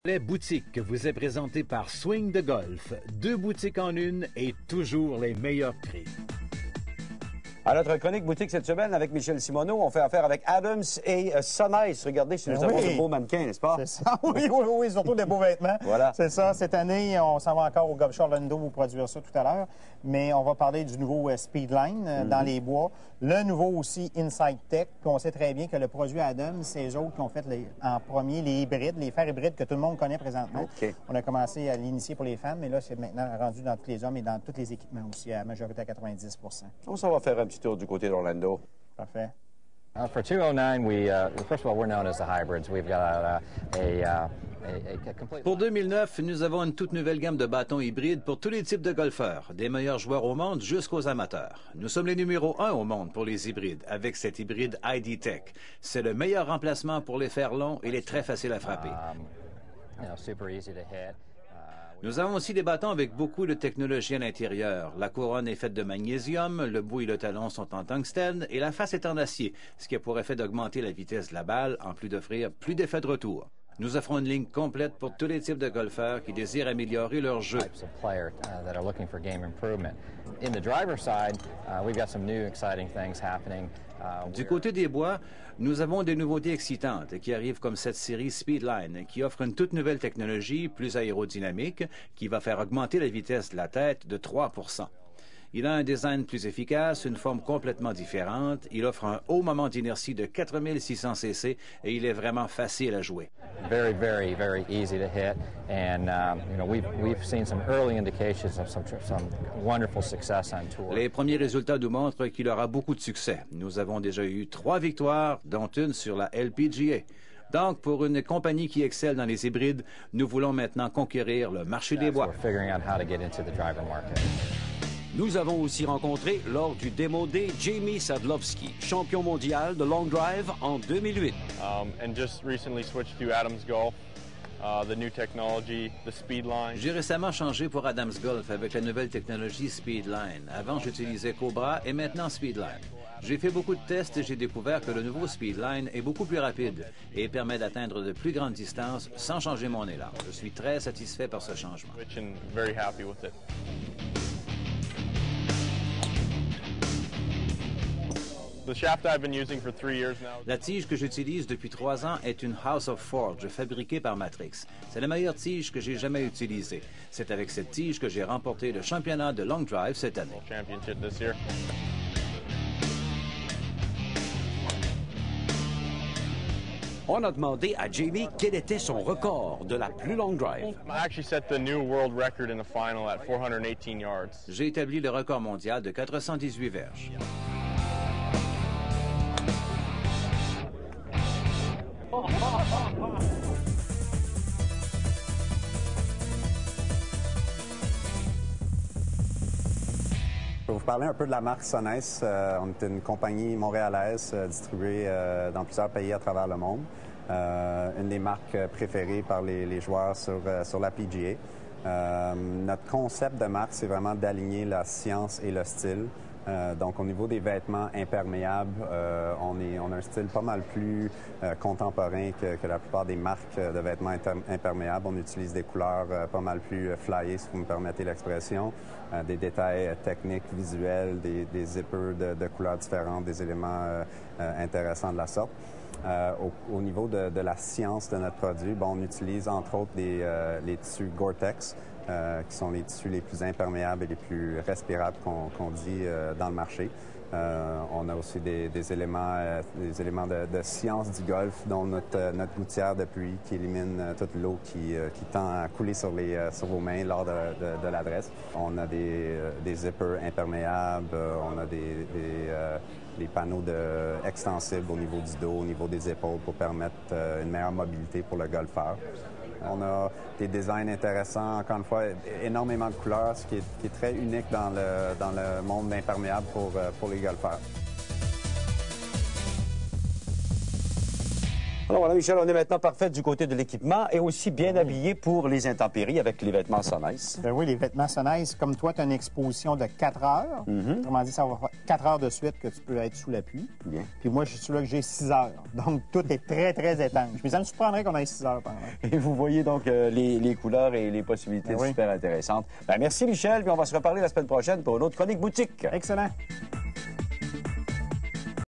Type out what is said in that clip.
Les boutiques vous est présenté par Swing de Golf. 2 boutiques en une et toujours les meilleurs prix. À notre chronique boutique cette semaine avec Michel Simoneau, on fait affaire avec Adams et Sonnice. Regardez, si nous avons de beaux mannequins, n'est-ce pas? C'est ça, oui, surtout des beaux vêtements. Voilà. C'est ça. Cette année, on s'en va encore au Golf Show Orlando pour produire ça tout à l'heure. Mais on va parler du nouveau Speedline dans les bois. Le nouveau aussi Inside Tech. Puis on sait très bien que le produit Adams, c'est eux autres qui ont fait en premier les hybrides, les fers hybrides que tout le monde connaît présentement. Okay. On a commencé à l'initier pour les femmes, mais là, c'est maintenant rendu dans tous les hommes et dans tous les équipements aussi, à majorité à 90 On s'en va faire un petit tour du côté d'Orlando. Parfait. For 209, first of all, we're known as the hybrids. We've got Pour 2009, nous avons une toute nouvelle gamme de bâtons hybrides pour tous les types de golfeurs, des meilleurs joueurs au monde jusqu'aux amateurs. Nous sommes les numéros 1 au monde pour les hybrides, avec cet hybride ID Tech. C'est le meilleur remplacement pour les fers longs et il est très facile à frapper. super easy to hit. Nous avons aussi des bâtons avec beaucoup de technologie à l'intérieur. La couronne est faite de magnésium, le bout et le talon sont en tungstène et la face est en acier, ce qui a pour effet d'augmenter la vitesse de la balle en plus d'offrir plus d'effets de retour. Nous offrons une ligne complète pour tous les types de golfeurs qui désirent améliorer leur jeu. Du côté des bois, nous avons des nouveautés excitantes qui arrivent comme cette série Speedline, qui offre une toute nouvelle technologie plus aérodynamique qui va faire augmenter la vitesse de la tête de 3 %. Il a un design plus efficace, une forme complètement différente. Il offre un haut moment d'inertie de 4600 cc et il est vraiment facile à jouer. Very, very, very easy to hit, and we've seen some early indications of some wonderful success on tour. Les premiers résultats nous montrent qu'il aura beaucoup de succès. Nous avons déjà eu 3 victoires, dont une sur la LPGA. Donc, pour une compagnie qui excelle dans les hybrides, nous voulons maintenant conquérir le marché des bois. Nous avons aussi rencontré lors du Demo Day Jamie Sadlowski, champion mondial de long drive en 2008. And just recently switched to Adams Golf, the new technology, the Speedline. J'ai récemment changé pour Adams Golf avec la nouvelle technologie Speedline. Avant, j'utilisais Cobra et maintenant Speedline. J'ai fait beaucoup de tests et j'ai découvert que le nouveau Speedline est beaucoup plus rapide et permet d'atteindre de plus grandes distances sans changer mon élan. Je suis très satisfait par ce changement. Very happy with it. La tige que j'utilise depuis 3 ans est une House of Forge fabriquée par Matrix. C'est la meilleure tige que j'ai jamais utilisée. C'est avec cette tige que j'ai remporté le championnat de long drive cette année. On a demandé à Jamie quel était son record de la plus longue drive. J'ai établi le record mondial de 418 verges. Je vais vous parler un peu de la marque Sonnice. On est une compagnie montréalaise distribuée dans plusieurs pays à travers le monde. Une des marques préférées par les joueurs sur la PGA. Notre concept de marque, c'est vraiment d'aligner la science et le style. Donc, au niveau des vêtements imperméables, on a un style pas mal plus contemporain que la plupart des marques de vêtements imperméables. On utilise des couleurs pas mal plus flyées, si vous me permettez l'expression, des détails techniques, visuels, des zippers de couleurs différentes, des éléments intéressants de la sorte. Au niveau de la science de notre produit, on utilise entre autres les tissus Gore-Tex, qui sont les tissus les plus imperméables et les plus respirables qu'on dit dans le marché. On a aussi des éléments de science du golf, dont notre gouttière de pluie qui élimine toute l'eau qui tend à couler sur vos mains lors de l'adresse. On a des zippers imperméables, on a des panneaux extensibles au niveau du dos, au niveau des épaules pour permettre une meilleure mobilité pour le golfeur. On a des designs intéressants, encore une fois, énormément de couleurs, ce qui est très unique dans le monde imperméable pour les golfeurs. Alors voilà, Michel, on est maintenant parfait du côté de l'équipement et aussi bien habillé pour les intempéries avec les vêtements Sunnice. Ben oui, les vêtements Sunnice, comme toi, tu as une exposition de 4 heures. Autrement dit, ça va faire 4 heures de suite que tu peux être sous la pluie. Bien. Puis moi, je suis là que j'ai 6 heures. Donc, tout est très, très étanche. Mais ça me surprendrait qu'on ait 6 heures pendant. Et vous voyez donc les couleurs et les possibilités Ben oui. super intéressantes. Ben, merci, Michel, puis on va se reparler la semaine prochaine pour une autre chronique boutique. Excellent.